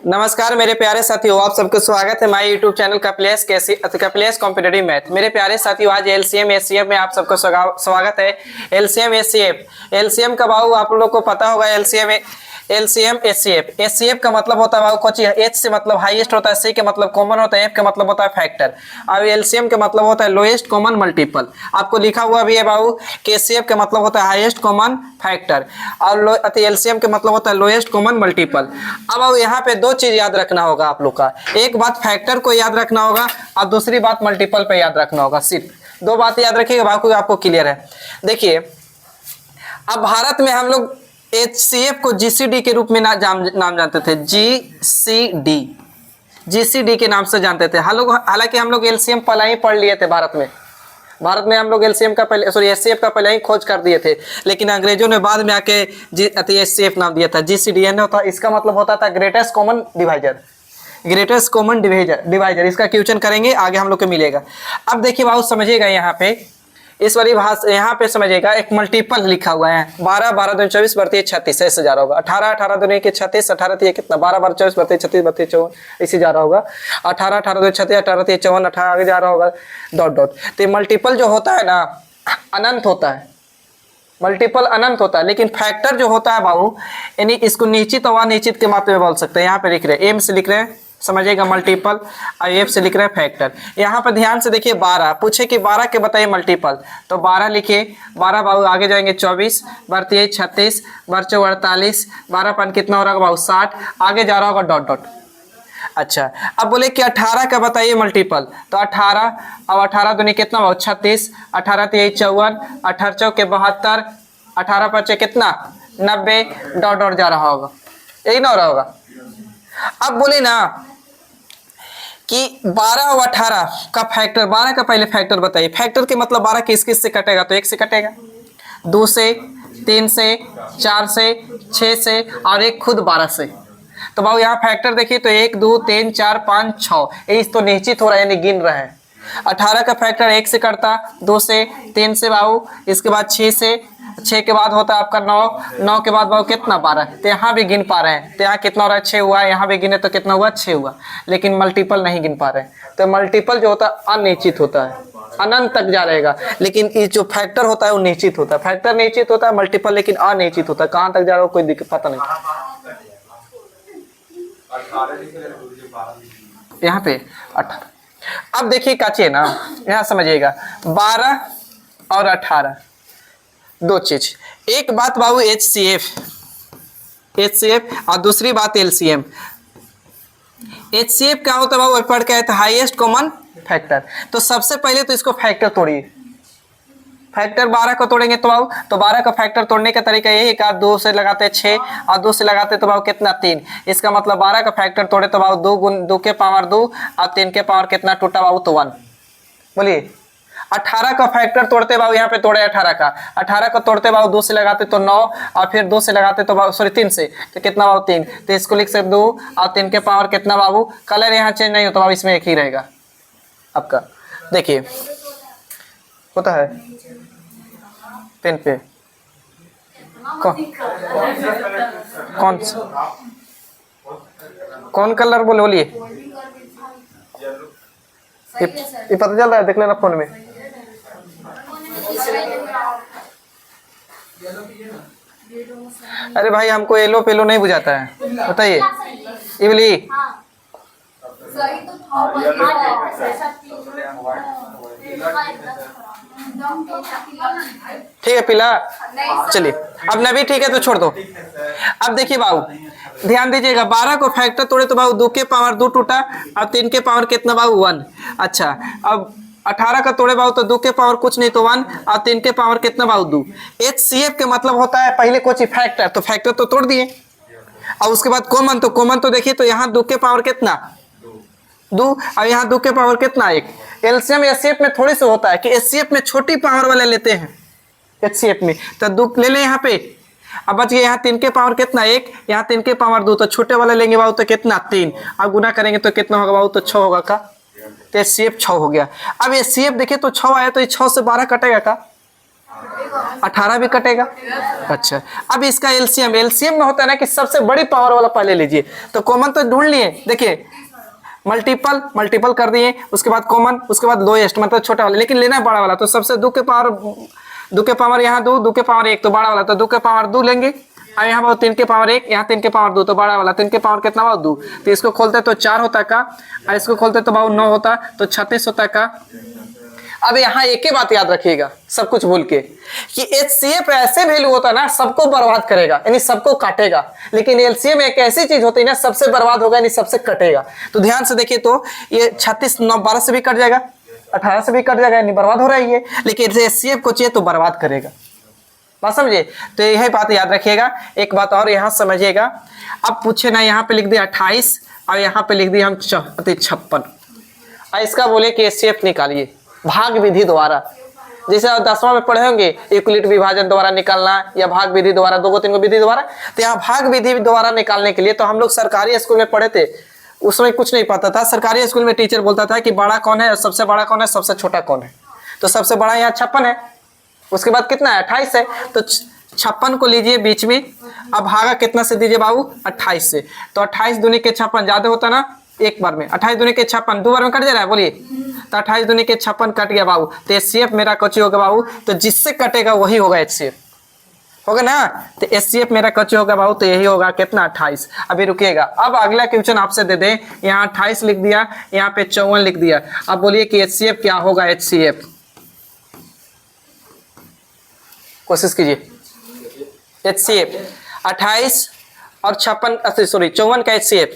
नमस्कार मेरे प्यारे साथियों, आप सबको स्वागत है my YouTube channel Kapilesh competitive math. मेरे प्यारे साथियों, आज एलसीएम एचसीएफ में आप सबको स्वागत है। एलसीएम एचसीएफ, एलसीएम का भाव आप लोगों को पता होगा। एलसीएम एचसीएफ, एचसीएफ का मतलब होता है भाव कोची, एच से मतलब हाईएस्ट होता है, सी के मतलब कॉमन होता है, एफ का मतलब होता है फैक्टर, और एलसीएम का मतलब होता है लोएस्ट कॉमन मल्टीपल। आपको लिखा हुआ भी है भाव कि एचसीएफ का मतलब होता है हाईएस्ट कॉमन फैक्टर और एलसीएम का मतलब होता है लोएस्ट कॉमन मल्टीपल। अब यहाँ पे दो चीज याद रखना होगा आप लोग का, एक बात फैक्टर को याद रखना होगा और दूसरी बात मल्टीपल पे याद रखना होगा। सिर्फ दो बात याद रखिएगा, बाकी आपको क्लियर है। देखिए, अब भारत में हम लोग एचसीएफ को जीसीडी के रूप में नाम जानते थे। जीसीडी के नाम से जानते थे। हालांकि हम लोग एलसीएम पहले ही पढ़ लिए थे। भारत में हम लोग एलसीएम का पहले एचसीएफ का पहले ही खोज कर दिए थे, लेकिन अंग्रेजों ने बाद में आके एचसीएफ नाम दिया था। जीसीडी होता, इसका मतलब होता था greatest common divisor. Greatest common divisor इसका क्वेश्चन करेंगे, आगे हम लोग को मिलेगा। अब देखिए बहुत समझिएगा, यहाँ पे इस वाली भाषा यहाँ पे समझिएगा, एक मल्टीपल लिखा हुआ है। 12 12 दूनी 24 बढ़ती है 36, ऐसे जा रहा होगा। 18 18 दूनी के 36, 18 तीन कितना 12 12 24 बढ़ती है 36 बढ़ती है 54, इसी जा रहा होगा। 18 18 दूनी 36, 18 तीन 54, 18 आगे जा रहा होगा डॉट डॉट। तो मल्टीपल जो होता है ना, अनंत होता है। मल्टीपल अनंत होता है, लेकिन फैक्टर जो होता है बाबू, यानी इसको निश्चित और अनिश्चित के मात्रा में बोल सकते हैं। यहाँ पे लिख रहे हैं, एम से लिख रहे हैं, समझिएगा मल्टीपल, और एफ से लिख रहे हैं फैक्टर। यहाँ पर ध्यान से देखिए, 12 पूछे कि 12 के बताइए मल्टीपल, तो 12 लिखिए। 12 बाबू आगे जाएंगे 24 बढ़ती है 36 बच्चों 48, 12 पान कितना हो रहा होगा बाबू 60, आगे जा रहा होगा डॉट डॉट। अच्छा, अब बोले कि 18 का बताइए मल्टीपल, तो 18, अब 18 दूनी कितना बाबू 36, 18 3 54, 18 चौके 72, 18 पचे कितना 90 डॉट डॉट जा रहा होगा, यही ना हो रहा होगा। अब बोले ना कि 12 और 18 का फैक्टर, 12 का पहले फैक्टर बताइए। फैक्टर के मतलब 12 किस किस से कटेगा, तो 1 से कटेगा, 2 से, 3 से, 4 से, 6 से, और एक खुद 12 से। तो बाबू यहाँ फैक्टर देखिए, तो 1 2 3 4 5 6, इस तो निश्चित हो रहा है, यानी गिन रहे हैं। 18 का फैक्टर 1 से करता, 2 से, 3 से बाबू, इसके बाद 6 से, 6 के बाद होता है आपका 9, 9 के बाद बाबू कितना 12, तो यहाँ भी गिन पा रहे हैं। तो यहाँ कितना हो रहा है 6 हुआ, यहाँ भी गिने तो कितना हुआ 6 हुआ, लेकिन मल्टीपल नहीं गिन पा रहे हैं। तो मल्टीपल जो होता है अनिश्चित होता है, अनंत तक जा रहेगा, लेकिन ये जो फैक्टर होता है वो निश्चित होता है। फैक्टर निश्चित होता है, मल्टीपल लेकिन अनिश्चित होता है। कहाँ तक जा रहा हो कोई दिक्कत पता नहीं। यहाँ पे 18। अब देखिए काचिए ना, यहाँ समझिएगा 12 और 18 दो चीज, एक बात बाबू एचसीएफ और दूसरी बात एलसीएम। एचसीएफ क्या होता है बाबू, पढ़ के आए थे हाईएस्ट कॉमन फैक्टर। तो सबसे पहले तो इसको फैक्टर तोड़िए। फैक्टर 12 को तोड़ेंगे तो बाबू, तो 12 का फैक्टर तोड़ने का तरीका यही है कि आप 2 से लगाते 6 और 2 से लगाते तो बाबू कितना 3। इसका मतलब 12 का फैक्टर तोड़े तो बाबू 2 गुण 2 के पावर 2 और 3 के पावर कितना टूटा बाबू, तो 1। बोलिए 18 का फैक्टर तोड़ते बाबू, यहाँ पे तोड़े 18 का, 18 को तोड़ते बाबू 2 से लगाते तो 9, और फिर 2 से लगाते तो बाबू 3 से, तो कितना बाबू 3। तो इसको लिख सकते 2 और 3 के पावर कितना बाबू, कलर यहाँ चेंज नहीं होता बाबू, इसमें एक ही रहेगा आपका। देखिए होता है पेन पे कौन कलर बोलिए, ये पता चल रहा है, देख लेना फोन में। अरे भाई हमको येलो पेलो नहीं बुझाता है, बताइए इवली। ठीक है पीला, चलिए अब नबी ठीक है तो छोड़ दो। अब देखिए बाबू ध्यान दीजिएगा, 12 को फैक्टर तोड़े तो बाबू 2 के पावर 2 टूटा और 3 के पावर कितना बाबू 1। अच्छा, अब 18 का तोड़े बाबू तो 2 के पावर कुछ नहीं तो 1 और 3 के पावर कितना बाबू 2। एचसीएफ के मतलब होता है पहले कुछ फैक्टर, तो फैक्टर तो तोड़ दिए, और उसके बाद कॉमन, तो कॉमन तो देखिए, तो यहाँ 2 के पावर कितना 2 और यहाँ 2 के पावर कितना 1। एलसीएम एचसीएफ में थोड़ी सा होता है कि एचसीएफ में छोटी पावर वाले लेते हैं, एचसीएफ में तो 2 ले लें यहाँ पे। अब बच गया यहाँ 3 के पावर कितना 1, यहाँ 3 के पावर 2, तो छोटे वाले लेंगे बाबू तो कितना 3, अब गुना करेंगे तो कितना होगा बाबू, तो 6 होगा का। तो एचसीएफ 6 हो गया। अब एचसीएफ देखिए तो 6 आया, तो ये 6 से 12 कटेगा का, 18 भी कटेगा। अच्छा, अब इसका एलसीएम, एलसीएम में होता है ना कि सबसे बड़ी पावर वाला पहले लीजिए, तो कॉमन तो ढूंढ लिए, देखिए मल्टीपल मल्टीपल कर दिए, उसके बाद कॉमन, उसके बाद लोएस्ट मतलब छोटा वाला, लेकिन लेना है बड़ा वाला, तो सबसे 2 के पावर यहाँ 2 के पावर 1 तो बड़ा वाला, तो 2 के पावर 2 लेंगे, और यहाँ बहुत 3 के पावर 1, यहाँ 3 के पावर 2 तो बड़ा वाला, 3 के पावर कितना हुआ 2, तो इसको खोलते तो 4 होता का, और इसको खोलते तो भाव 9 होता, तो 36 होता का। अब यहाँ एक ही बात याद रखिएगा सब कुछ भूल के, कि HCF ऐसे वैल्यू होता है ना सबको बर्बाद करेगा, यानी सबको काटेगा, लेकिन LCM एक ऐसी चीज होती है ना सबसे बर्बाद होगा यानी सबसे कटेगा। तो ध्यान से देखिए, तो ये 36 9 12 से भी कट जाएगा, 18 से भी कट जाएगा, यानी बर्बाद हो रहा है ये, लेकिन HCF को चाहिए तो बर्बाद करेगा। बात समझिए, तो यही बात याद रखिएगा। एक बात और यहाँ समझिएगा, अब पूछे ना, यहाँ पे लिख दिया 28 और यहाँ पे लिख दिया हम 56, और इसका बोले कि HCF निकालिए भाग विधि द्वारा, जैसे 10वां में पढ़े होंगे यूक्लिड विभाजन द्वारा निकालना या भाग विधि द्वारा, 2-3 विधि द्वारा, तो यहाँ भाग विधि द्वारा निकालने के लिए तो हम लोग सरकारी स्कूल में पढ़े थे, उसमें कुछ नहीं पता था। सरकारी स्कूल में टीचर बोलता था कि बड़ा कौन है, सबसे बड़ा कौन है, सबसे छोटा कौन है, तो सबसे बड़ा यहाँ 56 है, उसके बाद कितना है 28 है, तो 56 को लीजिए बीच में, अब भागा कितना से दीजिए बाबू 28 से, तो 28 दूनी के 56 ज्यादा होता ना एक बार में, 28 दूनी के 56 2 बार में कट जा रहा है, बोलिए, तो 28 दूनी के 56 कट गया बाबू, तो HCF मेरा कच्ची होगा बाबू, तो जिससे कटेगा वही होगा HCF, होगा ना, तो HCF मेरा कच्ची होगा बाबू, तो यही होगा कितना 28। अभी रुकिएगा, अब अगला क्वेश्चन आपसे दे दे, यहाँ 28 लिख दिया, यहाँ पे 54 लिख दिया, अब बोलिए कि HCF क्या होगा, HCF कोशिश कीजिए, HCF 28 और 56 सॉरी 54 का HCF,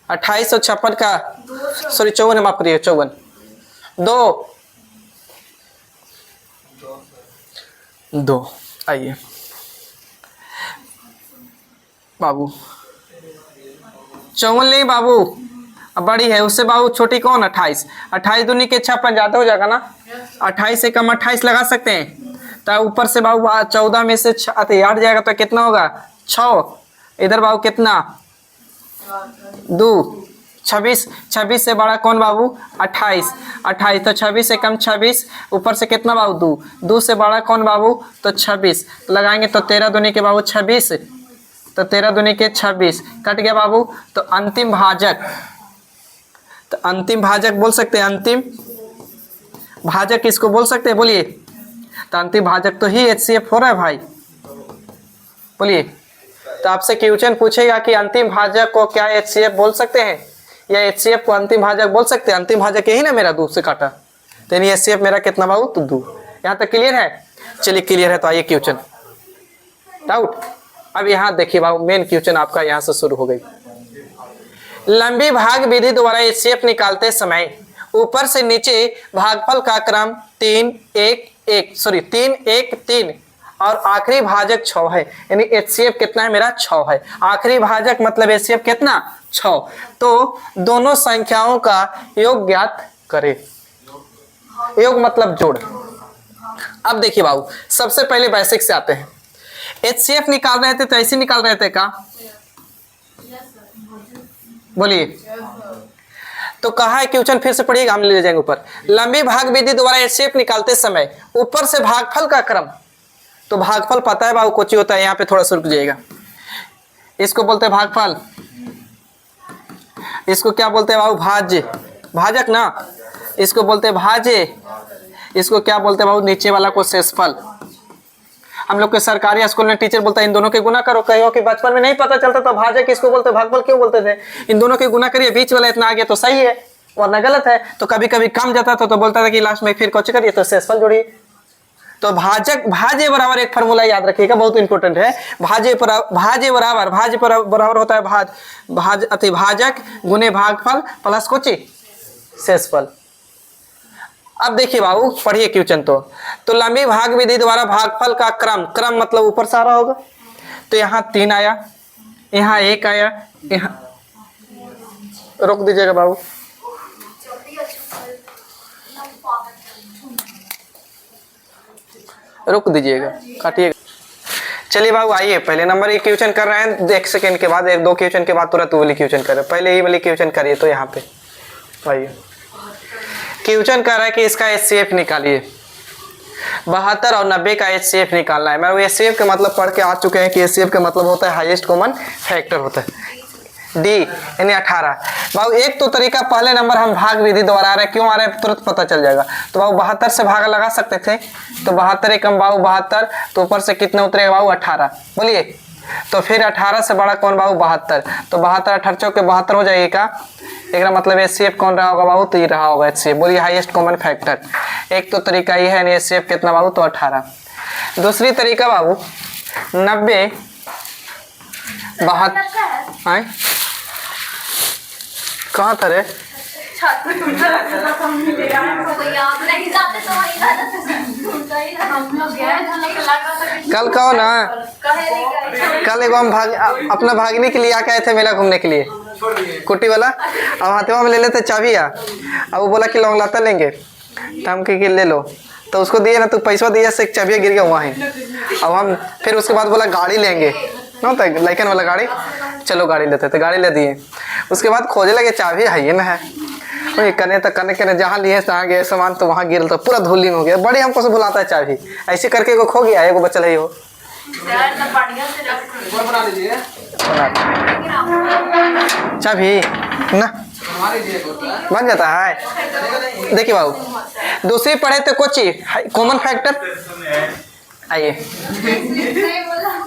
28 और 56 का सॉरी 54 है, माफ करिए 54 2 आइए बाबू 54 नहीं बाबू, अब बड़ी है उससे बाबू, छोटी कौन 28, 28 दूनी के 56 ज्यादा हो जाएगा ना, 28 से कम 28 लगा सकते हैं, तो ऊपर से बाबू 14 में से 8 जाएगा तो कितना होगा 6, इधर बाबू कितना 2, 26, 26 से बड़ा कौन बाबू 28, 28 तो 26 से कम 26, ऊपर से कितना बाबू 2, 2 से बड़ा कौन बाबू तो 26, तो लगाएंगे तो 13 दूनी के बाबू 26, तो 13 दूनी के 26 कट गया बाबू, तो अंतिम भाजक, तो अंतिम भाजक बोल सकते हैं, अंतिम भाजक किसको बोल सकते हैं बोलिए, तो अंतिम भाजक तो ही HCF हो रहा है भाई, बोलिए। तो आपसे क्वेश्चन पूछेगा कि अंतिम भाजक को क्या HCF बोल सकते हैं, या HCF को अंतिम भाजक बोल सकते हैं, अंतिम भाजक यही ना मेरा 2 से काटा, तो यानी HCF मेरा कितना बाबू तो 2। यहाँ तक क्लियर है, चलिए क्लियर है, तो आइए क्वेश्चन डाउट। अब यहाँ देखिए बाबू मेन क्वेश्चन आपका यहाँ से शुरू हो गई। लंबी भाग विधि द्वारा HCF निकालते समय ऊपर से नीचे भागफल का क्रम 3 1 1 सॉरी 3 1 3 और आखिरी भाजक 6 है, यानी HCF कितना है मेरा 6 है, आखिरी भाजक मतलब HCF कितना 6, तो दोनों संख्याओं का योग ज्ञात करें, योग मतलब जोड़। अब देखिए बाबू सबसे पहले बेसिक से आते हैं, HCF निकाल रहे थे तो ऐसे निकाल रहे थे का, बोलिए, तो कहा है क्वेश्चन फिर से पढ़िएगा, हम ले जाएंगे ऊपर। लंबी भाग विधि द्वारा HCF निकालते समय ऊपर से भागफल का क्रम, तो भागफल पता है बाबू कोची होता है, यहाँ पे थोड़ा सा रुक जाइएगा, इसको बोलते हैं भागफल, इसको क्या बोलते हैं बाबू भाज्य, भाजक ना, इसको बोलते हैं भाज्य, इसको क्या बोलते हैं बाबू नीचे वाला को शेषफल। हम लोग के सरकारी स्कूल में टीचर बोलता है इन दोनों के गुना करो, कहो कि बचपन में नहीं पता चलता था भाजक किसको बोलते हैं, भागफल क्यों बोलते थे, इन दोनों के गुना करिए, बीच वाला इतना आगे तो सही है वरना गलत है, तो कभी कभी कम जाता था तो बोलता था कि लास्ट में फिर कुछ करिए तो शेषफल जोड़िए। तो भाजक भाज्य बराबर एक फॉर्मूला याद रखिएगा, बहुत इंपॉर्टेंट है, भाज्य बराबर होता है भाजक गुने भागफल प्लस कोची शेषफल। अब देखिए बाबू पढ़िए क्वेश्चन, तो लंबी भाग विधि द्वारा भागफल का क्रम, क्रम मतलब ऊपर से आ रहा होगा, तो यहाँ 3 आया, यहाँ 1 आया, यहाँ रोक दीजिएगा बाबू, रुक दीजिएगा काटिएगा। चलिए बाबू आइए पहले नंबर ये क्वेश्चन कर रहे हैं, 1 सेकंड के बाद 1-2 क्वेश्चन के बाद तुरंत वाली क्वेश्चन कर रहे हैं, पहले ये वाली क्वेश्चन करिए। तो यहाँ पे आइए क्वेश्चन कर रहा है कि इसका HCF निकालिए। 72 और 90 का HCF निकालना है। मैं वो HCF का मतलब पढ़ के आ चुके हैं कि HCF का मतलब होता है हाईएस्ट कॉमन फैक्टर होता है, डी यानी 18। बाबू एक तो तरीका पहले नंबर हम भाग विधि द्वारा आ रहे हैं, क्यों आ रहे हैं तुरंत पता चल जाएगा। तो बाबू 72 से भागा लगा सकते थे, तो 72 एकम बाबू 72, तो ऊपर से कितने उतरेगा बाबू 18, बोलिए। तो फिर 18 से बड़ा कौन बाबू 72, तो 72 18 चौके 72 हो जाएगी का, एक मतलब HCF कौन रहा होगा बाबू, तो ये रहा होगा HCF, बोलिए हाईएस्ट कॉमन फैक्टर। एक तो तरीका ये है HCF कितना बाबू, तो 18। दूसरी तरीका बाबू 90 72 कहाँ था रे, कल कहो ना, कल एगो हम अपना भागने के लिए आके आए थे मेला घूमने के लिए, कुटी वाला। अब हाथवा में ले लेते चाबी, अब वो बोला कि लौंग लाता लेंगे, तो हम के ले लो, तो उसको दिए ना, तो पैसा दिए से चाबिया गिर गया वहाँ ही। अब हम फिर उसके बाद बोला गाड़ी लेंगे ना, तो लाइकन वाला गाड़ी, चलो गाड़ी लेते थे, गाड़ी ले दिए। उसके बाद खोजे लगे चाबी है ये में है, वही कने तक कने जहाँ लिए तहाँ गए सामान, तो वहाँ गिर तो पूरा धूलिंग हो गया। बड़ी हमको से बुलाता है चाबी, ऐसे करके एगो खो गया, एगो बचल है हो। चाबी ना बन जाता है। देखिए बाबू दूसरी पढ़े तो कोची कॉमन फैक्टर, आइए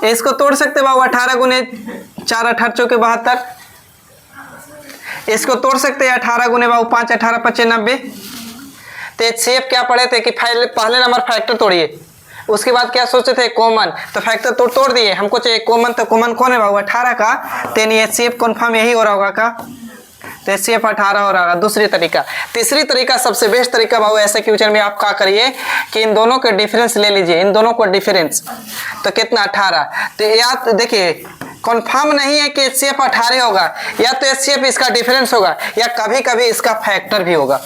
इसको तोड़ सकते बाबू, 18 गुने 4 18 चौके 72, इसको तोड़ सकते हैं 18 गुने बाबू 5 18 25 90। तो HCF क्या पढ़े थे कि पहले नंबर फैक्टर तोड़िए, उसके बाद क्या सोचे थे कॉमन, तो फैक्टर तोड़ दिए। हमको चाहिए कॉमन, तो कॉमन कौन है बाबू 18 का, तो यानी HCF कन्फर्म यही हो रहा होगा का, तो HCF 18 हो रहा है। दूसरी तरीका। तीसरी तरीका सबसे बेस्ट तरीका बाबू, ऐसे क्वेश्चन में आप क्या करिए कि इन दोनों के डिफरेंस ले लीजिए, इन दोनों को डिफरेंस, तो कितना 18। तो याद देखिए कन्फर्म नहीं है कि HCF 18 होगा, या तो HCF इसका डिफरेंस होगा, या कभी कभी इसका फैक्टर भी होगा।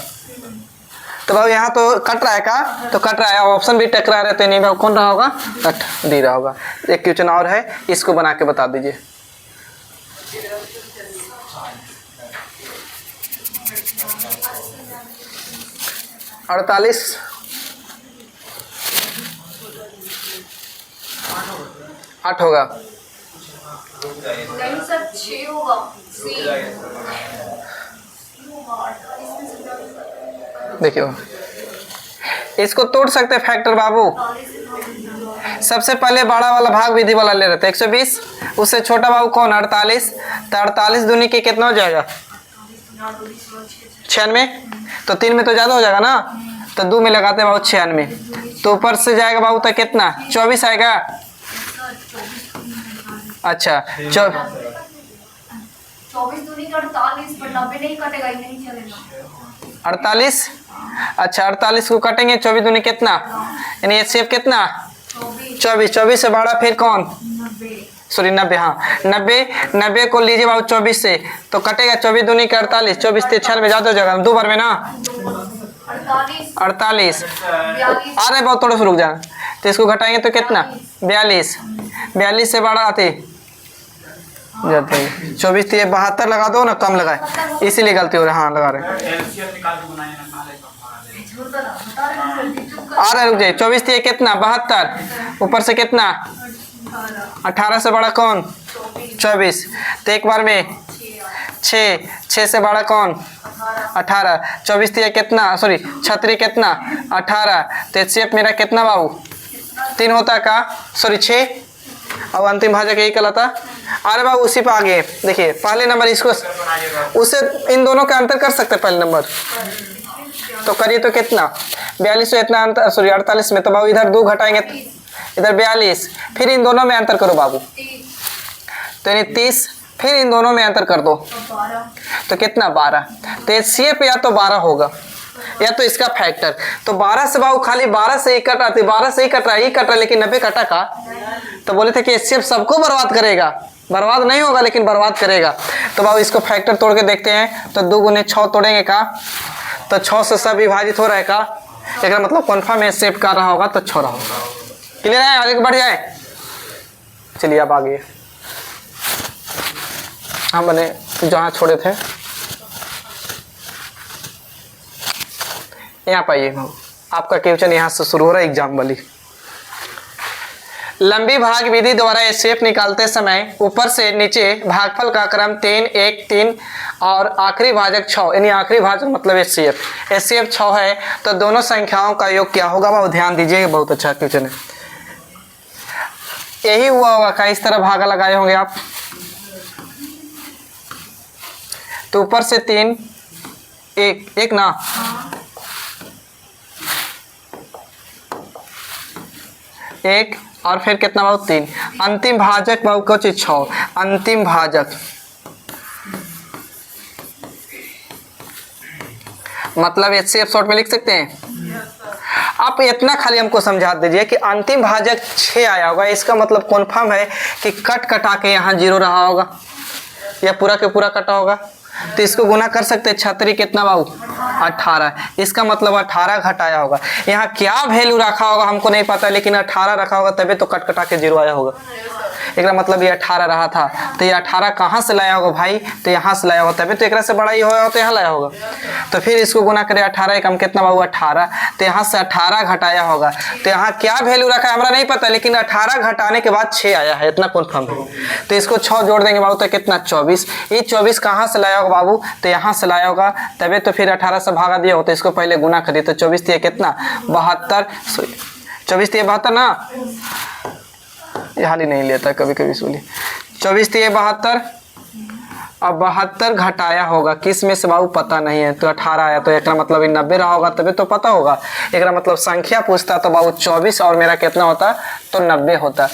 तो बाबू यहाँ तो कट रहा है का, तो कट रहा है, ऑप्शन भी टकरा रहे, तो नहीं बाबू कौन रहा होगा, कट दी रहा होगा। एक क्वेश्चन और है, इसको बना के बता दीजिए। अड़तालीस 8 होगा, नहीं सर 6 होगा, देखियो इसको तोड़ सकते हैं फैक्टर बाबू। सबसे पहले बड़ा वाला भाग विधि वाला ले रहे थे 120, उससे छोटा बाबू कौन 48, तो 48 दूनी के कितना हो जाएगा 96, तो 3 में तो ज़्यादा हो जाएगा ना, तो 2 में लगाते हैं बाबू 96, तो ऊपर से जाएगा बाबू तो कितना 24 आएगा। अच्छा 24 दूनी का 48 पर 90 नहीं कटेगा, नहीं चलेगा 48। अच्छा 48 को कटेंगे, 24 दूनी कितना, यानी HCF कितना 24 से बड़ा फिर कौन 90, 90 हाँ 90 को लीजिए बाबू 24 से, तो कटेगा 24 दूनी का 48, 24 से 96 में ज़्यादा हो जाएगा, 2 बार में ना 48 आ रहे बहुत, थोड़ा सा रुक जाना, तो इसको घटाएंगे तो कितना 42 से बड़ा आते जाते हैं 24 थी 72 लगा दो ना, कम लगाए इसीलिए गलती हो रही है, हाँ लगा रहे आ रहा, रुक जाइए 24 थी कितना 72, ऊपर से कितना 18 से बड़ा कौन 24, तो एक बार में 6 से बड़ा कौन 18, 24 थी कितना सॉरी 36 कितना 18, तो HCF मेरा कितना बाबू 3 होता का सॉरी 6, अब अंतिम भाजक यही कहलाता। अरे बाबू उसी पे आगे देखिए पहले नंबर इसको उससे इन दोनों का अंतर कर सकते पहले नंबर, तो करिए तो कितना 42 से इतना अंतर सॉरी 48 में, तो बाबू इधर 2 घटाएंगे इधर 42, फिर इन दोनों में अंतर करो बाबू, तो यानी 30, फिर इन दोनों में अंतर कर दो तो कितना 12, तो HCF या तो 12 होगा या तो इसका फैक्टर, तो 12 से बाबू खाली 12 से ही कट रहा, 12 से ही कट रहा लेकिन 90 कटा का, तो बोले थे कि HCF सबको बर्बाद करेगा, बर्बाद नहीं होगा लेकिन बर्बाद करेगा। तो बाबू इसको फैक्टर तोड़ के देखते हैं, तो 2 गुने 6 तोड़ेंगे का, तो 6 से सब विभाजित हो रहा है का, एक मतलब कन्फर्म HCF कर रहा होगा तो 6 रहा होगा। क्लियर है, आगे बढ़ जाए, चलिए अब आगे हम बने जहाँ छोड़े थे यहाँ पाइए। आपका क्वेश्चन यहाँ से शुरू हो रहा है एग्जाम वाली। लंबी भाग विधि द्वारा एचसीएफ निकालते समय ऊपर से नीचे भागफल का क्रम 3, 1, 3 और आखिरी भाजक 6, यानी आखिरी भाजक मतलब एचसीएफ 6 है, तो दोनों संख्याओं का योग क्या होगा वो ध्यान दीजिएगा। बहुत अच्छा क्वेश्चन है। यही हुआ होगा का इस तरह भागा लगाए होंगे आप, तो ऊपर से 3, 1 ना, एक और फिर कितना बाबू 3, अंतिम भाजक बाबू कुछ 6, अंतिम भाजक मतलब एचसीएफ शॉर्ट में लिख सकते हैं। आप इतना खाली हमको समझा दीजिए कि अंतिम भाजक 6 आया होगा, इसका मतलब कन्फर्म है कि कट कटा के यहाँ 0 रहा होगा या पूरा के पूरा कटा होगा, तो इसको गुना कर सकते हैं। 36 कितना बाबू 18, इसका मतलब 18 घटाया होगा। यहाँ क्या वैल्यू रखा होगा हमको नहीं पता, लेकिन 18 रखा होगा तभी तो कट कटा के 0 आया होगा। एक मतलब ये 18 रहा था, तो ये 18 कहाँ से लाया होगा भाई, तो यहाँ से लाया होगा, तभी तो एक से बड़ा ही होगा तो यहाँ लाया होगा। तो फिर इसको गुना करें 18 कम कितना बाबू 18, तो यहाँ से 18 घटाया होगा। तो यहाँ क्या वैल्यू रखा है हमारा नहीं पता, लेकिन 18 घटाने के बाद 6 आया है, इतना कन्फर्म है। तो इसको 6 जोड़ देंगे बाबू तो कितना 24, ये 24 कहाँ से लाया होगा बाबू, तो यहाँ से लाया होगा, तभी तो फिर 18 से भागा दिया हो, तो इसको पहले गुना करिए। तो 24 थी कितना 72, 24 थी 72 ना, हाल ही नहीं लेता कभी कभी सुनिए। 24 थी 72, अब 72 घटाया होगा किस में से बाबू पता नहीं है, तो 18 आया, तो एक मतलब 90 रहा होगा तभी तो पता होगा। एक मतलब संख्या पूछता तो बाबू 24 और मेरा कितना होता तो 90 होता,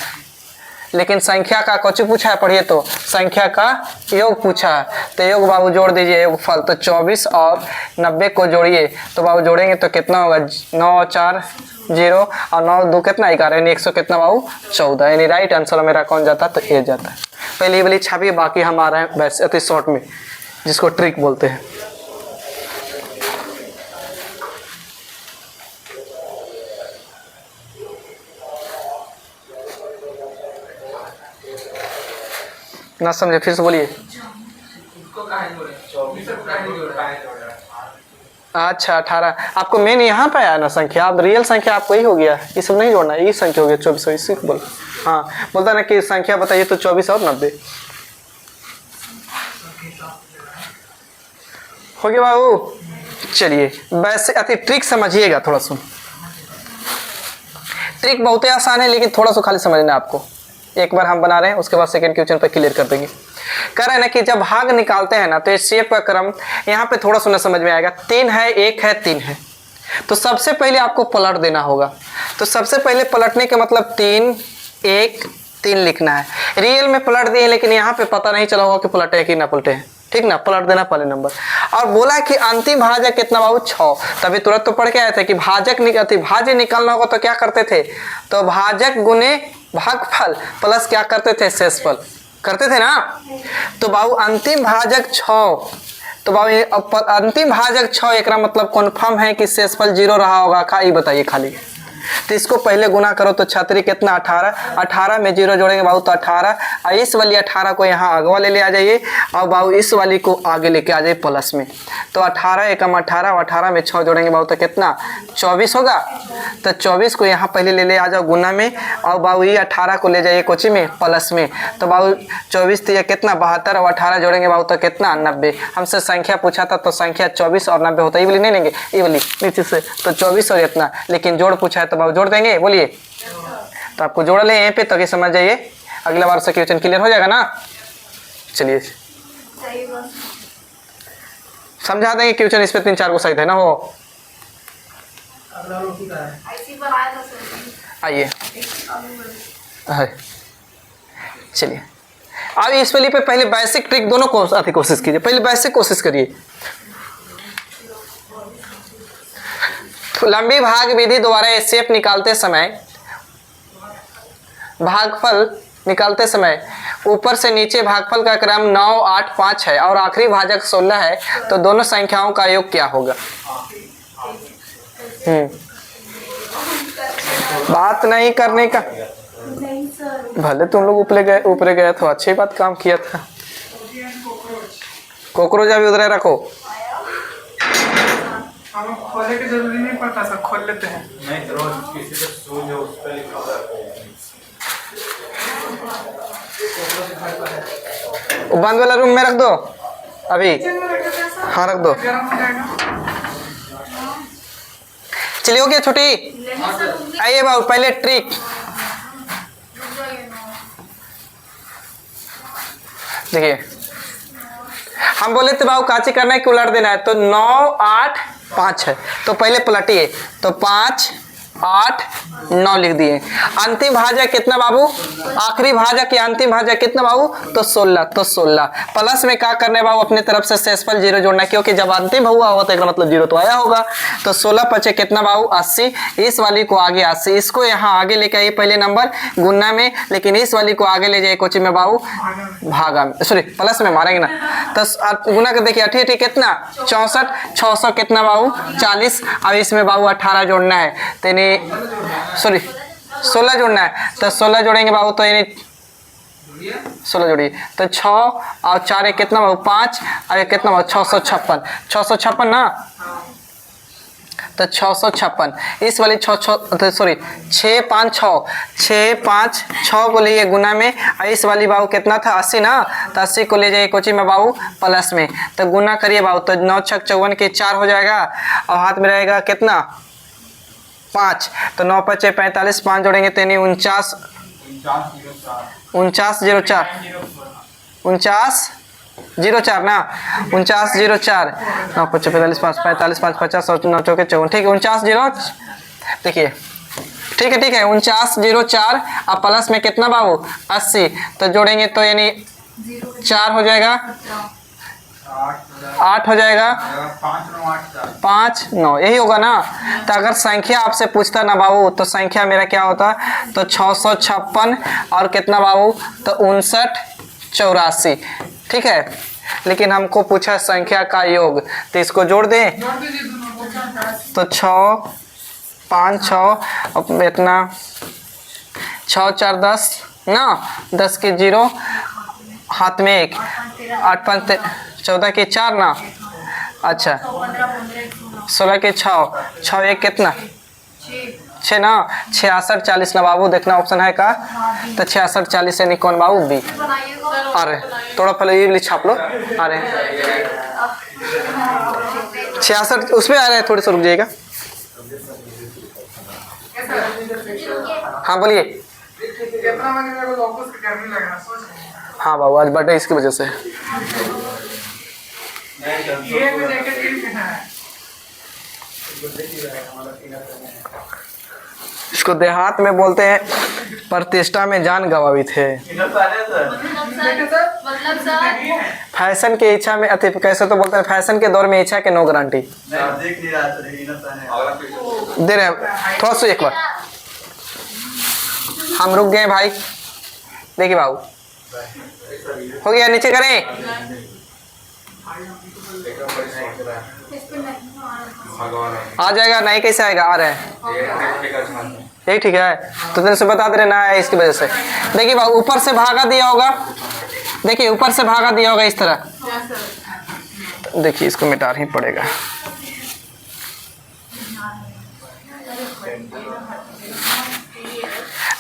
लेकिन संख्या का कुछ पूछा है, पढ़िए तो संख्या का योग पूछा है, तो योग बाबू जोड़ दीजिए योगफल, तो 24 और 90 को जोड़िए, तो बाबू जोड़ेंगे तो कितना होगा 9 4 0 और 9 2 कितना 11, यानी 100 कितना बाबू 14, यानी राइट आंसर मेरा कौन जाता तो ए जाता है। पहले ये वाली छापिए, बाकी हम आ रहे हैं वैसे अति शॉर्ट में जिसको ट्रिक बोलते हैं। ना समझे फिर से बोलिए। अच्छा 18 आपको मेन यहाँ पे आया ना संख्या, अब रियल संख्या आपको ही हो गया, ये सब नहीं जोड़ना, ये संख्या हो गया 24, इसी को बोल। हाँ बोलता ना कि संख्या बताइए, तो 24 और 90 हो गया बाबू। चलिए वैसे अति ट्रिक समझिएगा, थोड़ा सा ट्रिक बहुत ही आसान है, लेकिन थोड़ा सा खाली समझना आपको। एक बार हम बना रहे हैं, उसके बाद सेकंड क्वेश्चन पर क्लियर कर देंगे। कह रहे हैं ना कि जब भाग निकालते हैं ना, तो एचसीएफ का क्रम यहाँ पे थोड़ा सा समझ में आएगा। 3 है, 1 है, 3 है, तो सबसे पहले आपको पलट देना होगा। तो सबसे पहले पलटने के मतलब 3 1 3 लिखना है। रियल में पलट दिए, लेकिन यहाँ पे पता नहीं चला होगा कि पलटे कि ना पलटे हैं, ठीक ना, पलट देना पहले नंबर। और बोला कि अंतिम भाजक कितना बाबू 6, तभी तुरंत तो पढ़ के आए थे कि भाज्य निकालना होगा तो क्या करते थे, तो भाजक गुने भागफल प्लस क्या करते थे शेषफल करते थे ना। तो बाबू अंतिम भाजक 6, तो बाबू अंतिम भाजक 6 एक मतलब कन्फर्म है कि शेषफल 0 रहा होगा का, ये बताइए खाली। तो इसको पहले गुना करो तो 36 कितना 18, 18 में 0 जोड़ेंगे बाबू तो 18, और इस वाली 18 को यहाँ आगे वाले ले आ जाइए, और बाबू इस वाली को आगे लेके आ जाइए प्लस में। तो 18 एकम 18, 18 में 6 जोड़ेंगे बाबू तो कितना 24 होगा। तो 24 को यहाँ पहले ले आ जाओ गुना में, और बाबू ये 18 को ले जाइए कोची में प्लस में। तो बाबू 24 तो कितना 72 और 18 जोड़ेंगे बाबू तो कितना 90। हमसे संख्या पूछा था तो संख्या 24 और 90 होता है, ये वाली नहीं लेंगे, ये वाली नीचे से, तो 24 और इतना, लेकिन जोड़ पूछा है तो बाबू जोड़ देंगे, बोलिए। तो आपको जोड़ ले यहीं पे ताकि समझ जाइए, अगला बार से क्वेश्चन क्लियर हो जाएगा ना। चलिए समझा देंगे क्वेश्चन, इस पे 3-4 को सही है ना हो। आइए चलिए अब इस वाली पे पहले बेसिक ट्रिक दोनों को कोशिश कीजिए, पहले बेसिक कोशिश करिए। लंबी भाग विधि द्वारा एचसीएफ निकालते समय भागफल निकालते समय ऊपर से नीचे भागफल का क्रम 9 8 5 है और आखिरी भाजक 16 है, तो दोनों संख्याओं का योग क्या होगा। बात नहीं करने का, भले तुम लोग ऊपर गए तो अच्छी बात काम किया था। कॉकरोच अभी उधर रखो। हम खोले की जरूरी नहीं पड़ता सर, खोल लेते हैं। नहीं रोज किसी से सूझ हो उस पर लिखा होता है। वो बंद वाला रूम में रख दो अभी। किचन में रख देते हैं सर, हाँ रख दो। गर्म हो जाएगा। चलिए हो गया छुट्टी। नहीं सर तुम आइए बाबू पहले ट्रिक। रुक जाइए ना। देखिए हम बोले थे बाबू काची करना है कि उलट देना है, तो 9 8 5 है, तो पहले पलटिए, तो 5 8 9 लिख दिए। अंतिम भाजक कितना बाबू, आखिरी भाजक या अंतिम भाजक कितना बाबू, तो 16, तो 16 प्लस में क्या करने बाबू अपने तरफ से शेषफल 0 जोड़ना है, क्योंकि जब अंतिम हुआ होगा तो इसका मतलब 0 तो आया होगा। तो 16 पचे कितना बाबू 80, इस वाली को आगे 80, इसको यहाँ आगे लेके आइए पहले नंबर गुना में, लेकिन इस वाली को आगे ले जाइए कोची में बाबू भागा में, सॉरी प्लस में मारेंगे ना। तो गुना कर देखिए 8 8 कितना 64, 600 कितना बाबू 40। अब इसमें बाबू 18 जोड़ना है, तो यानी सॉरी 16 जोड़ना है, तो 16 जोड़ेंगे बाबू, तो यानी 16 जोड़िए, तो 6 और 4 एक कितना बाबू 5 और एक कितना बाबू 656, 656 ना, तो 656 इस वाली 6 सॉरी 6 5 6 6 5 6 को लिए गुना में, और इस वाली बाबू कितना था 80 ना, तो 80 को ले जाइए कोची में बाबू प्लस में, तो गुना करिए बाबू, तो 9 6 54 के 4 हो जाएगा, और हाथ में रहेगा कितना 5, तो 9 5 45, 5 जोड़ेंगे तो यानी 49 4904 4904 ना, 4904 9 5 45 5 45 5 50 और 9 चौके 54, ठीक है 49 देखिए ठीक है 4904, अब प्लस में कितना बाबू 80, तो जोड़ेंगे तो यानी 4 हो जाएगा, 8 हो जाएगा, 5 9 यही होगा ना। तो अगर संख्या आपसे पूछता ना बाबू, तो संख्या मेरा क्या होता, तो 656 और कितना बाबू, तो 59 84, ठीक है। लेकिन हमको पूछा संख्या का योग, तो इसको जोड़ दें, जोड़ दीजिए दोनों को। तो 6 5 6 इतना 6 4 10 ना, 10 के 0 हाथ में 1 8 5 14 के 4 ना, अच्छा 16 के 6 1 कितना 6 ना, 66 40 ना बाबू, देखना ऑप्शन है का, तो 66 40 यानी कौन बाबू बी। अरे थोड़ा पहले ये छाप लो, अरे 66 उसमें आ रहे हैं, थोड़ी सा रुक जाइएगा। हाँ बोलिए। कितना मेरे को लॉकस के गर्मी लग रहा है, सोच रहे हैं। हाँ बाबू आज बर्थडे इसकी वजह से। ये भी जैकेट ही है। इसको देहात में बोलते हैं प्रतिष्ठा में जान गंवावी थे। मतलब सर फैशन के इच्छा में अति कैसे तो बोलते हैं, फैशन के दौर में इच्छा के नो गारंटी दे रहे हैं। थोड़ा सा एक बार हम रुक गए भाई, देखिए बाबू हो गया, नीचे करें आ जाएगा, नहीं कैसे आएगा, आ रहा है यही ठीक है, तो तेरे से बता दे रहे ना है इसकी वजह से। देखिए बाबू ऊपर से भागा दिया होगा, देखिए ऊपर से भागा दिया होगा इस तरह, देखिए इसको मिटाना ही पड़ेगा।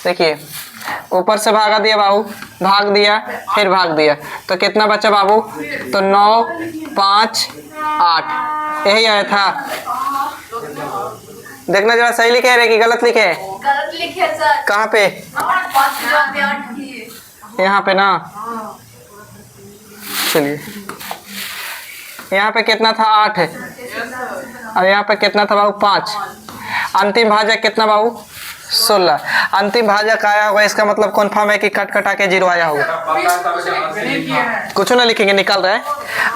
देखिए ऊपर से भागा दिया बाबू, भाग दिया फिर भाग दिया, तो कितना बचा बाबू, तो 9 5 8 यही आया था। देखना जरा सही लिखे है कि गलत लिखे है, गलत लिखे सर। कहाँ पे, यहाँ पे ना, चलिए यहाँ पे कितना था 8 है, और यहाँ पे कितना था बाबू 5, अंतिम भाजक कितना बाबू 16, अंतिम भाजक आया होगा, इसका मतलब कन्फर्म है कि कट कटा के 0 आया होगा, कुछ ना लिखेंगे निकल रहा है।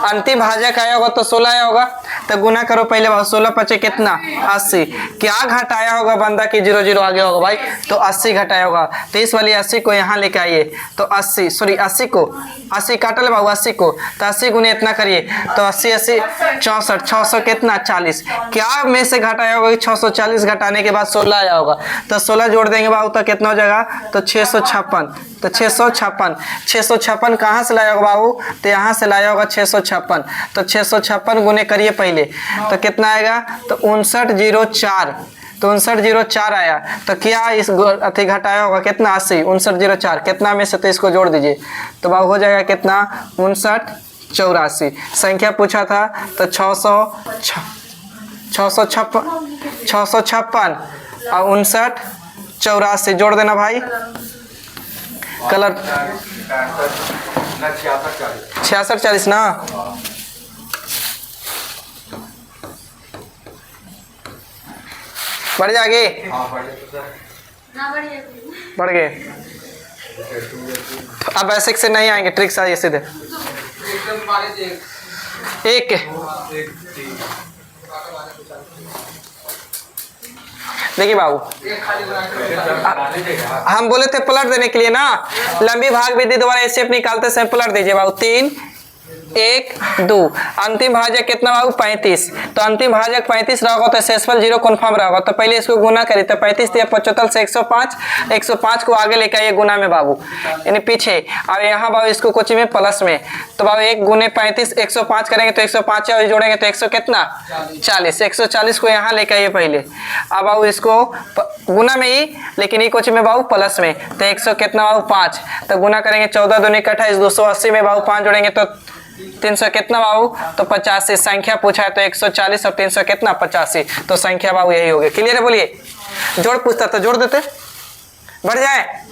अंतिम भाजक आया होगा तो 16 आया होगा, तो गुना करो पहले बाबू, 16 पचे कितना 80, क्या घटाया होगा बंदा की 0 0 आ गया होगा भाई, तो 80 घटाया होगा, तो इस वाली 80 को यहाँ लेके आइए, तो 80 सॉरी 80 को 80 काट ले बाबू 80 को, तो 80 गुने इतना करिए, तो 80 80 64 600 कितना 40, क्या में से घटाया होगा, 640 घटाने के बाद 16 आया होगा, तो 16 जोड़ देंगे बाबू तो कितना हो जाएगा, तो 656, तो 656 कहाँ से लाया होगा बाबू, तो यहाँ से लाया होगा 656, तो 656 गुने करिए पहले, पहले, तो कितना आएगा, तो 5904, तो 5904 आया। तो क्या इस अति घटाया होगा कितना, 80, 5904 कितना में से, तो इसको जोड़ दीजिए, तो बाबू हो जाएगा कितना, 5984। संख्या पूछा था तो 656 और 5984 जोड़ देना भाई। कलर 6640 ना, बढ़ जाएगी, ना बढ़िया बढ़ गए। अब बेसिक से नहीं आएंगे, ट्रिक से आइए सीधे। एक देखिए बाबू, हम बोले थे पलट देने के लिए ना, लंबी भाग विधि द्वारा एचसीएफ निकालते समय पलट दीजिए बाबू। 3 1 2, अंतिम भाजक कितना बाबू, 35, तो अंतिम भाजक 35 रहेगा तो शेषफल 0 कन्फर्म रहेगा। तो पहले इसको गुना करिए, तो 35 या 75 से 105, 105 को आगे लेकर आइए गुना में बाबू, यानी पीछे। अब यहाँ बाबू इसको कुछ में प्लस में, तो बाबू 1 गुने 35 105 करेंगे तो 105 और जोड़ेंगे तो 100 कितना, 40, 140 को यहाँ लेकर आइए पहले। अब बाबू इसको गुना में ही, लेकिन ये कुछ में बाबू प्लस में, तो 100 कितना बाबू 5, तो गुना करेंगे 14 दूनी 28, 280 में बाबू 5 जोड़ेंगे तो 300 कितना बाबू, तो 85। संख्या पूछा है तो 140 और 300 कितना, 85, तो संख्या बाबू यही हो गई। क्लियर है, बोलिए। जोड़ पूछता तो जोड़ देते, बढ़ जाए।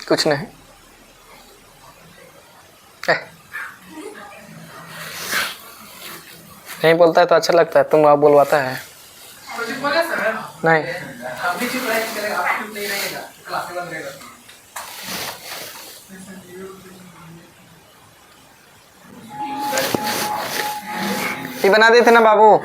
कुछ नहीं, नहीं बोलता है तो अच्छा लगता है, तुम आप बुलवाता है नहीं। ये बना देते ना बाबू।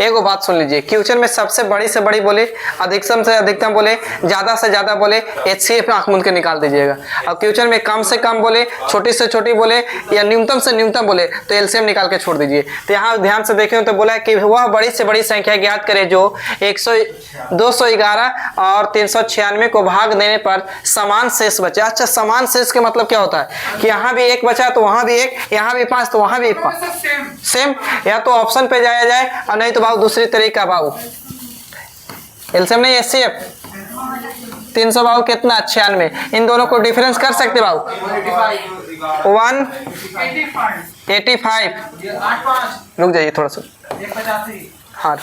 एगो बात सुन लीजिए, क्वेश्चन में सबसे बड़ी से बड़ी बोले, अधिकतम से अधिकतम बोले, ज्यादा से ज्यादा बोले, एचसीएफ आंख मूंद के निकाल दीजिएगा। और क्वेश्चन में कम से कम बोले, छोटी से छोटी बोले, या न्यूनतम से न्यूनतम बोले, तो एलसीएम निकाल के छोड़ दीजिए। तो यहाँ ध्यान से देखें तो बोला है कि वह बड़ी से बड़ी संख्या ज्ञात करे जो 211 और 396 को भाग देने पर समान शेष बचे। अच्छा, समान शेष के मतलब क्या होता है कि यहाँ भी 1 बचा तो वहां भी 1, यहाँ भी 5 तो वहां भी 5, सेम। या तो ऑप्शन पे जाया जाए और नहीं तो बाबू दूसरी तरीका बाबू, एलसीएम नहीं एचसीएफ। 300 बाबू कितना, 96, इन दोनों को डिफरेंस कर सकते बाबू, 185। रुक जाइए थोड़ा सा, हाँ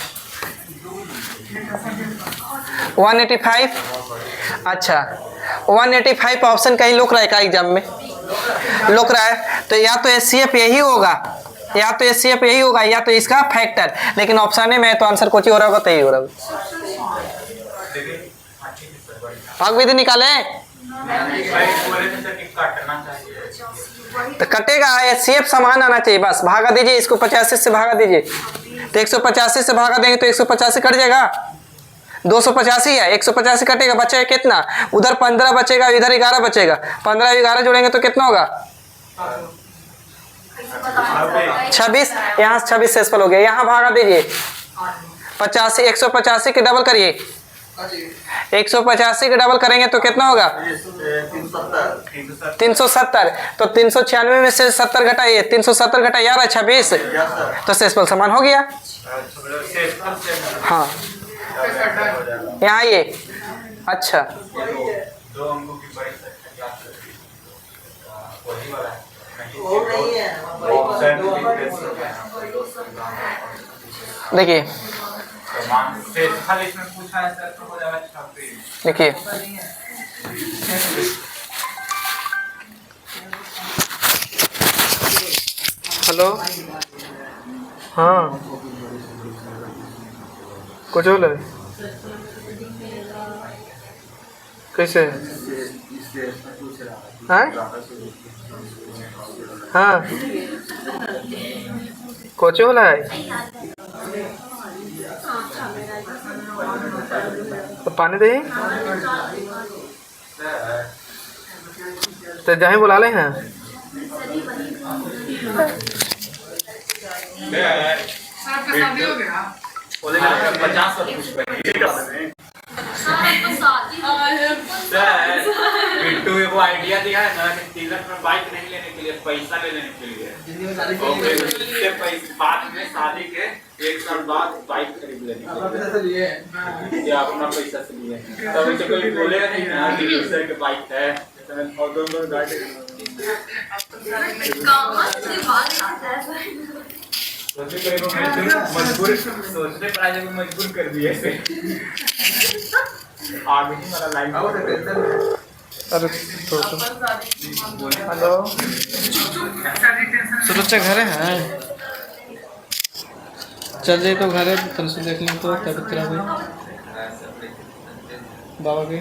185। अच्छा 185 ऑप्शन कहीं लुक रहा है का एग्जाम में, लुक रहा है, तो या तो एचसीएफ यही होगा, या तो एचसीएफ यही होगा, या तो इसका फैक्टर, लेकिन ऑप्शन में तो आंसर कुछ ही हो रहा होगा, तो यही हो रहा होगा। भाग विधि निकाले तो कटेगा, एचसीएफ समान आना चाहिए, बस भागा दीजिए इसको, 85 से भागा दीजिए, तो 185 से भागा देंगे तो 185 कट जाएगा, 285 है, 185 कटेगा, बचेगा कितना, उधर 15 बचेगा, इधर 11 बचेगा, 15 11 जोड़ेंगे तो कितना होगा, 26, यहाँ 26 शेषफल हो गया, यहाँ भागा दीजिए 85, 185 के डबल करिए, 185 के डबल करेंगे तो कितना होगा, 370, तो 396 में से 70 घटाइए, 370 घटाइए 26, तो शेषफल समान हो गया। हाँ यहाँ ये, अच्छा देखिए, देखिए हेलो, हाँ कुछ बोले कैसे, हाँ हाँ कोचे बोला है, तो पानी दे तो जहाँ बुला ले हैं। आपका शादी हो गया? बोले 50 और कुछ पे बिट्टू ने वो आइडिया दिया है ना कि तिलक में बाइक नहीं लेने के लिए पैसा ले लेने के लिए उसके पैसे बाद में शादी के 1 साल बाद बाइक खरीद लेने अपना पैसा से लिए या अपना पैसा से लिए तभी तो कोई बोलेगा नहीं ना कि दूसरे के बाइक है और दोनों गाड़ी सोचने पर आज मजबूर कर दिए ऐसे आगे ही मेरा लाइन अरे हेलो सुरक्षा घर है चल जाए तो घर है कल से देख लें तो तबियत खराब हुई बाबा के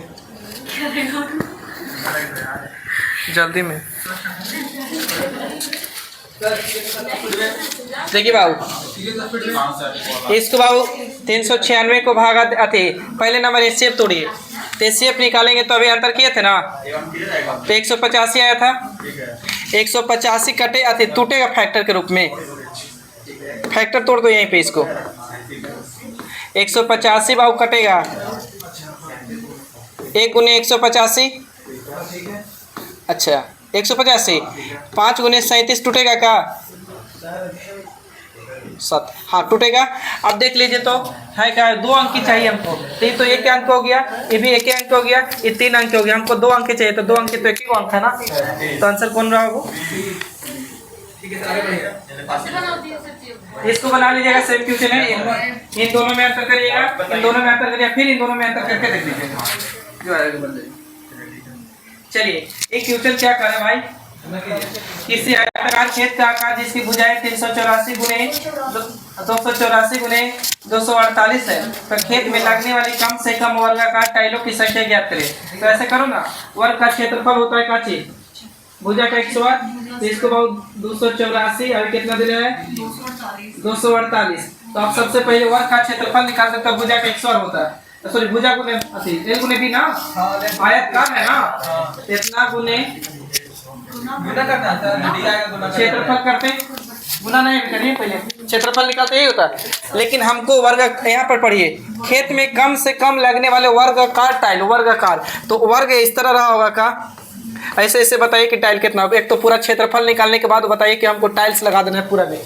जल्दी में देखिए बाबू इसको बाबू 396 को भागा अति पहले नंबर एचसीएफ तोड़िए तो एचसीएफ निकालेंगे तो अभी अंतर किए थे ना तो 185 आया था 185 कटे अति टूटेगा फैक्टर के रूप में फैक्टर तोड़ दो यहीं पे इसको 185 बाबू कटेगा 1 गुने 185 अच्छा 185 5 गुने 37 टूटेगा का 7 हाँ टूटेगा। अब देख लीजिए तो है क्या 2 अंक की चाहिए हमको तो ये तो 1 अंक हो गया ये भी 1 अंक हो गया ये 3 अंक हो गया हमको 2 अंक चाहिए तो 2 अंक तो 1 ही अंक है ना तो आंसर कौन रहा वो इसको बना लीजिएगा सेम क्वेश्चन है इन दोनों में अंतर करिएगा इन दोनों में अंतर करिएगा फिर इन दोनों में अंतर करके देख लीजिएगा जो आएगा बन जाएगा। चलिए एक क्वेश्चन क्या करें भाई किसी आयताकार क्षेत्र का आकार जिसकी भुजाएं 384 गुने 284 गुने 248 है तो खेत में लगने वाली कम से कम वर्गाकार टाइलों की संख्या ज्ञात करें। तो ऐसे करो ना वर्ग का क्षेत्रफल होता है काची भुजा का 108 तो इसको बहुत 284 अभी कितना दिया है 248 तो आप सबसे पहले वर्ग का क्षेत्रफल निकाल सकते हो भुजा का 108 होता है सॉरी भुजा गुने एक गुने भी ना आयत का है ना इतना गुने क्षेत्रफल करते गुना नहीं करिए पहले क्षेत्रफल निकालते यही होता है लेकिन हमको वर्ग यहाँ पर पढ़िए खेत में कम से कम लगने वाले वर्गाकार टाइल वर्गाकार तो वर्ग इस तरह रहा होगा का ऐसे ऐसे बताइए कि टाइल कितना होगा एक तो पूरा क्षेत्रफल निकालने के बाद बताइए कि हमको टाइल्स लगा देना है पूरा में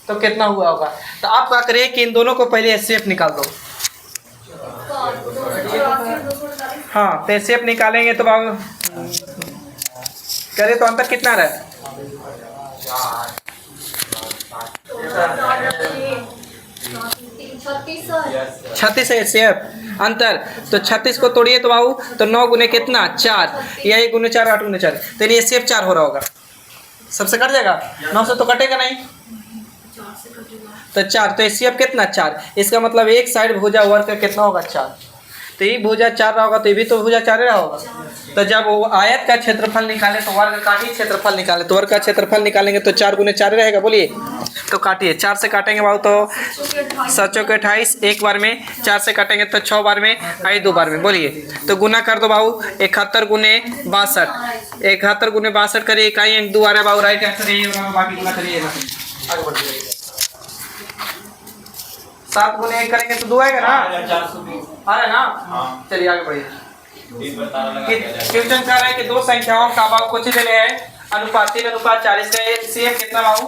तो कितना हुआ होगा तो आप क्या करिए कि इन दोनों को पहले एचसीएफ निकाल दो हाँ तो एचसीएफ निकालेंगे तो बाबू करें तो अंतर कितना रहा 36 है एचसीएफ अंतर तो 36 को तोड़िए तो बाबू तो 9 गुने कितना 4 या 1 गुने 4 8 गुने 4 तो ये एचसीएफ 4 हो रहा होगा सबसे कट जाएगा 9 से तो कटेगा नहीं तो 4 तो एचसीएफ कितना 4 इसका मतलब एक साइड भुजा वर्ग का कितना होगा 4 तो ये भुजा 4 रहा होगा तो ये भी तो भुजा 4 रहा होगा तो जब वो आयत का क्षेत्रफल निकाले तो वर्ग का ही क्षेत्रफल निकाले तो वर्ग का क्षेत्रफल निकालेंगे तो 4 गुने 4 रहेगा बोलिए तो काटिए 4 से काटेंगे बाबू तो 7 चौके 28 एक बार में 4 से काटेंगे तो 6 बार में आई 2 बार में बोलिए तो गुना कर दो बाबू 71 गुने 62 71 गुने 62 करिए इकाई अंक 2 आ रहा है बाबू राइट आंसर यही होगा बाकी गुना करिएगा आगे बढ़िए 7 गुने 1 करेंगे तो 2 आएगा ना आ रहा है ना चलिए आगे बढ़िए क्वेश्चन कह रहा है कि दो संख्याओं का बाबू कुछ दे रहे हैं अनुपात 3:4 इसका एलसीएम कितना बाबू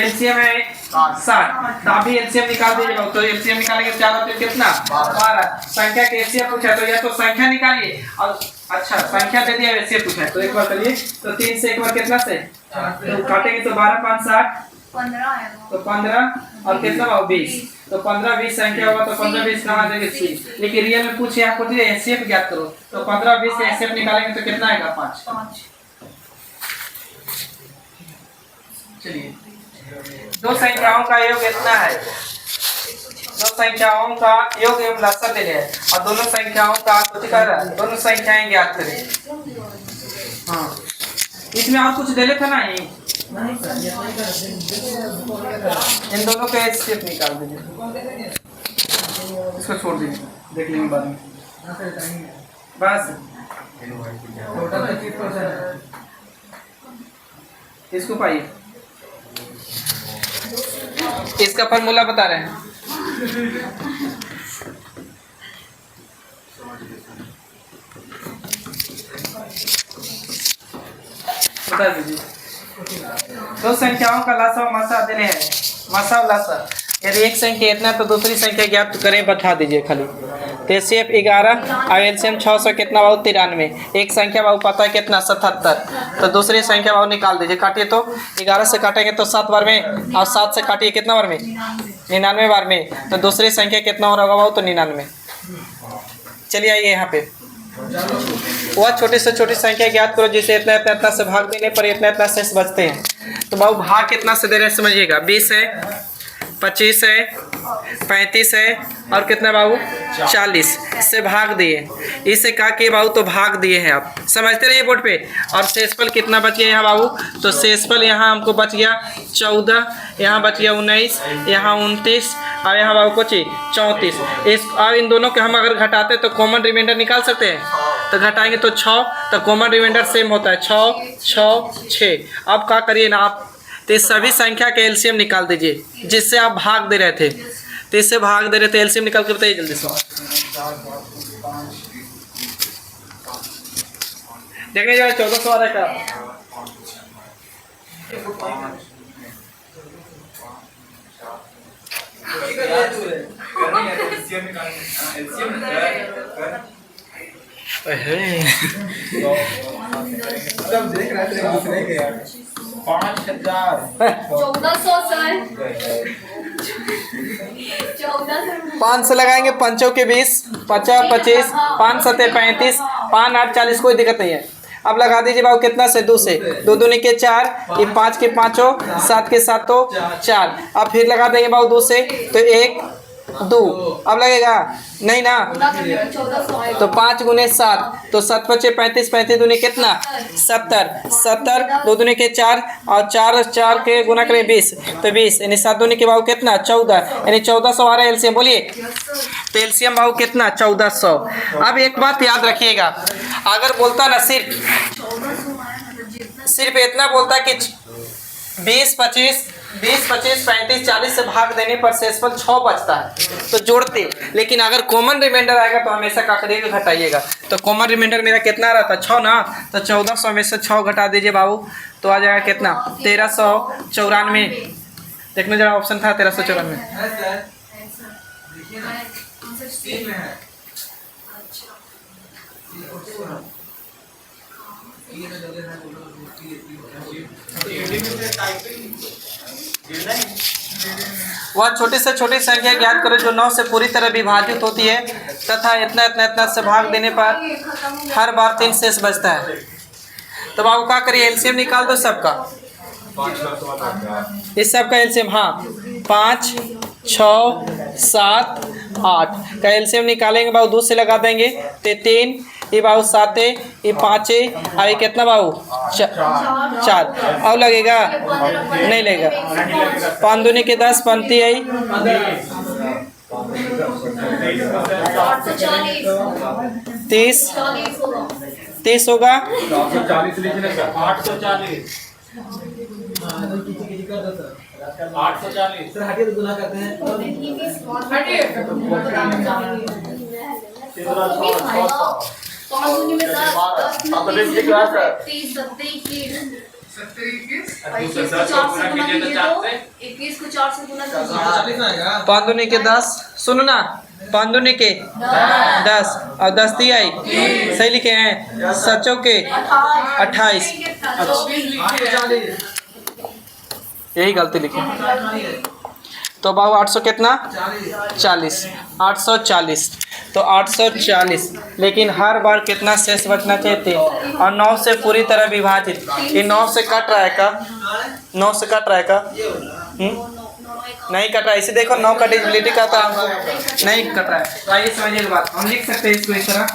एलसीएम है 60 तो अभी एलसीएम निकाल दीजिए बाबू तो एलसीएम निकालेंगे 4 और 3 कितना 12 संख्या के एलसीएम पूछा तो या तो संख्या निकालिए और अच्छा संख्या दे दिया एलसीएम पूछा तो एक बार करिए तो 3 से एक बार कितना से तो काटेंगे तो 12 5 60 15 है तो 15 और कितना बाबू 20 तो 15 20 संख्या होगा तो 15 20 कहाँ देंगे 6 लेकिन रियल में पूछे आपको तो एचसीएफ ज्ञात करो तो 15 20 से एचसीएफ निकालेंगे तो कितना आएगा 5 चलिए दो संख्याओं का योग इतना है दो संख्याओं का योग एवं लसाअ दे है और दोनों संख्याओं का कुछ कर रहा है दोनों संख्याएं ज्ञात करें हाँ इसमें और कुछ दे लेते ना ये इन दोनों का एचसीएफ निकाल दीजिए इसको छोड़ दीजिए देख लेंगे बाद में बस इसको पाइए इसका फॉर्मूला बता रहे हैं। बता दीजिए। दो संख्याओं का लसा मसा देने हैं, मसा और लसा। यदि एक संख्या इतना तो दूसरी संख्या ज्ञात करें, बता दीजिए खाली। तो एचसीएफ 11 और एलसीएम 600 कितना बाबू 93। एक संख्या बाबू पता है कितना 77। तो दूसरी संख्या बाबू निकाल दीजिए। काटिए तो 11 से काटेंगे तो 7 बार में, और 7 से काटिए कितना बार में 99 बार में। तो दूसरी संख्या कितना हो रहा होगा बाबू तो 99। चलिए आइए यहाँ पे वह छोटी से छोटी संख्या ज्ञात करो जिसे इतना इतना इतना से भाग देने पर इतना इतना शेष बचते हैं। तो बाबू भाग कितना से दे रहे हैं समझिएगा। 20 है, 25 है, 35 है और कितना बाबू 40 से भाग दिए। इसे कहा कि बाबू तो भाग दिए हैं, आप समझते रहिए बोर्ड पे। और शेषफल कितना बच गया यहाँ बाबू, तो शेषफल यहाँ हमको बच गया 14, यहाँ बच गया 19, यहाँ 29 और यहाँ बाबू कुछ 34। इस अब इन दोनों के हम अगर घटाते तो कॉमन रिमाइंडर निकाल सकते हैं। तो घटाएंगे तो 6, तो कॉमन रिमाइंडर सेम होता है 6 6 6। अब क्या करिए ना आप, तो इस सभी संख्या के एलसीएम निकाल दीजिए जिससे आप भाग दे रहे थे। तो इससे भाग दे रहे थे, एलसीएम निकाल के बताइए जल्दी से। देखिए जो 1400 आ रहा है का सब देख रहे थे दूसरे के यार 5000 1400 सर 1400 5 से लगाएंगे, पंचों के 20, 50 25, 5 7 35, 5 8 40, कोई दिक्कत नहीं है। अब लगा दीजिए बाबू कितना से 2 से, 2 दूनी के 4, ये 5 के 5, 7 के 7 4। अब फिर लगा देंगे बाबू 2 से, तो 1 2। अब लगेगा नहीं ना, 1400 तो 5 गुने 7, तो 7 5 35, 35 दूनी कितना 70, 70 2 दूनी के 4 और 4 4 के गुना करें 20, तो 20 यानी 7 दूनी के बाबू कितना 14, यानी 1400 आ रहा है एलसीएम। बोलिए तो एलसीएम बाबू कितना 1400। अब एक बात याद रखिएगा, अगर बोलता ना सिर्फ इतना बोलता कि 20 25 35 40 से भाग देने पर शेषफल 6 बचता है तो जोड़ते। लेकिन अगर कॉमन रिमाइंडर आएगा तो हमेशा क्या करिएगा घटाइएगा। तो कॉमन रिमाइंडर मेरा कितना रहा था 6 ना, तो 1400 में से 6 घटा दीजिए बाबू, तो आ जाएगा कितना 1394। देखने जरा ऑप्शन था 1394। वह छोटी से छोटी संख्या ज्ञात करो जो 9 से पूरी तरह विभाजित होती है तथा इतना इतना इतना से भाग देने पर हर बार 3 शेष बचता है। तो बाबू क्या करिए एलसीएम निकाल दो सबका, इस सबका एलसीएम। हाँ 5 6 7 8 का एलसीएम निकालेंगे बाबू, 2 से लगा देंगे तो 3, ये बाबू 7, ये 5, और ये कितना बाबू 4। और लगेगा नहीं लगेगा, 5 दूनी के 10 पंती आई 30 30 होगा 5 दूनी के 10, सुनो ना 5 दूनी के 10 और 10 दी आई, सही लिखे हैं 7 के 28, यही गलती लिखी। तो बाबू 800 कितना 40, 840। तो 840, लेकिन हर बार कितना शेष बचना चाहिए और 9 से पूरी तरह विभाजित। ये 9 से कट रहा है का, 9 से कट रहा है का नहीं कट रहा है। इसे देखो 9 का डिजिबिलिटी का था नहीं कट रहा है। तो आइए समझिए बात, हम लिख सकते हैं इसको इस तरह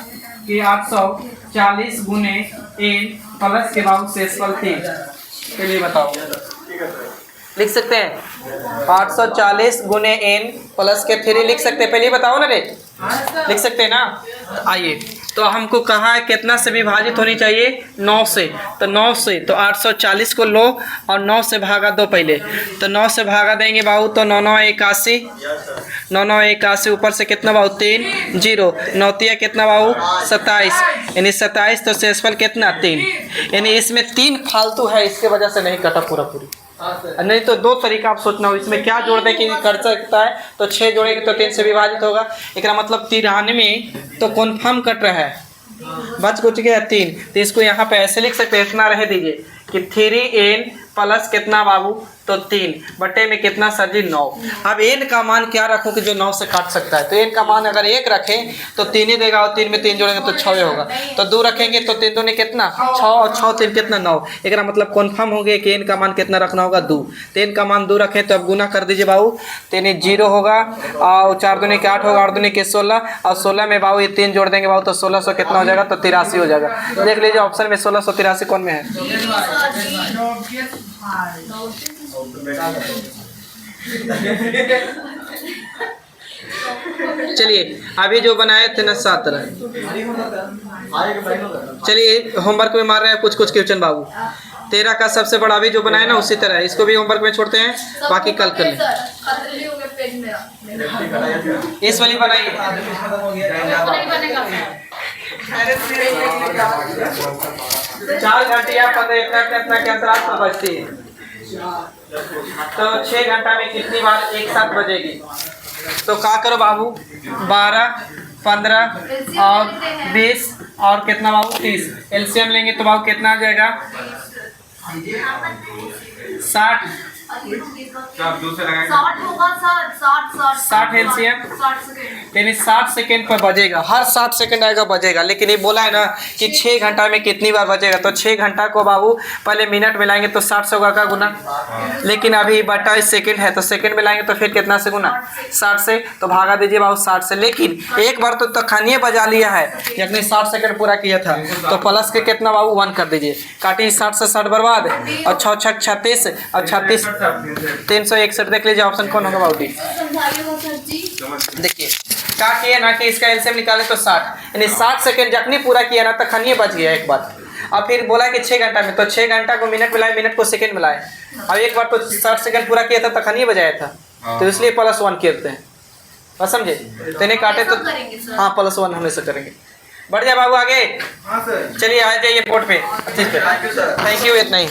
कि 840 गुने n प्लस के बाबू शेषफल 3। चलिए बताओ, लिख सकते हैं 840 गुने n प्लस के 3 लिख सकते हैं। पहले ही बताओ ना रे, लिख सकते हैं ना। आइए, तो हमको कहा है कितना से विभाजित होनी चाहिए, 9 से। तो 9 से तो 840 को लो और 9 से भागा दो पहले। तो 9 से भागा देंगे बाबू तो 9 9 81, 9 9 81 ऊपर से कितना बाबू 3 0, 9 तिया कितना बाबू 27, यानी 27 तो शेषफल कितना 3, यानी इसमें 3 फालतू है, इसके वजह से नहीं कटा पूरा पूरी। नहीं तो 2 तरीका आप सोचना हो, इसमें क्या जोड़ दे कि कर सकता है। तो 6 जोड़ेंगे तो 3 से विभाजित होगा, एक मतलब 93 तो कन्फर्म कट रहा है, बच कुछ गया 3। तो इसको यहाँ पे ऐसे लिख सकते हैं, इतना रह दीजिए कि 3n प्लस कितना बाबू तो 3 बटे में कितना सर जी 9। अब n का मान क्या रखूँ कि जो 9 से काट सकता है। तो n का मान अगर 1 रखें तो 3 ही देगा, और 3 में 3 जोड़ेंगे तो 6 होगा। तो 2 रखेंगे तो 3 दूनी कितना 6, और 6 3 कितना 9। एक मतलब कन्फर्म हो गया कि n का मान कितना रखना होगा 2। तो n का मान 2 रखें तो अब गुना कर दीजिए बाबू, 3 0 होगा, और 4 दूनी के 8 होगा, 8 दूनी के 16, और 16 में बाबू ये 3 जोड़ देंगे बाबू तो 1600 कितना हो जाएगा तो 83 हो जाएगा। देख लीजिए ऑप्शन में 1683 कौन में है। चलिए अभी जो बनाए थे ना 7 तरह, चलिए होमवर्क में मार रहे हैं कुछ कुछ क्वेश्चन बाबू। 13 का सबसे बड़ा अभी जो बनाए ना उसी तरह, इसको भी होमवर्क में छोड़ते हैं, बाकी कल कर लें। इस वाली बनाइए, 4 घंटे या 15 के अंतराल पर बजती है, तो 6 घंटा में कितनी बार एक साथ बजेगी। तो क्या करो बाबू, 12 15 और 20 और कितना बाबू 30, एलसीएम लेंगे तो बाबू कितना आ जाएगा 60, 60 एलसीएम, यानी 60 सेकेंड पर बजेगा, हर 60 सेकेंड आएगा बजेगा। लेकिन ये बोला है ना कि 6 घंटा में कितनी बार बजेगा, तो 6 घंटा को बाबू पहले मिनट मिलाएंगे तो 60 से होगा का गुना, लेकिन अभी बटा सेकेंड है तो सेकेंड मिलाएंगे तो फिर कितना से गुना 60 से, तो भागा दीजिए बाबू 60 से। लेकिन एक बार तो तखनिए बजा लिया है, यानी 60 सेकेंड पूरा किया था, तो प्लस के कितना बाबू 1 कर दीजिए, काटिए 60 से 60 बर्बाद, और 6 6 36 और 36 361। देख लीजिए ऑप्शन कौन होगा बाबू डी। देखिए क्या किया ना कि इसका एलसीएम निकाले तो 60, यानी 60 सेकेंड जखनी पूरा किया ना तखनिए बच गया एक बार। और फिर बोला कि 6 घंटा में, तो 6 घंटा को मिनट मिलाए, मिनट को सेकंड मिलाए, और एक बार तो 60 सेकंड पूरा किया था तखनिए बजाया था, तो इसलिए +1 करते हैं, बस समझे। तो इन्हें काटे तो हाँ +1 हमेशा करेंगे। बढ़ जाए बाबू आगे, चलिए आ जाइए बोर्ड पे अच्छे से। थैंक यू, इतना ही।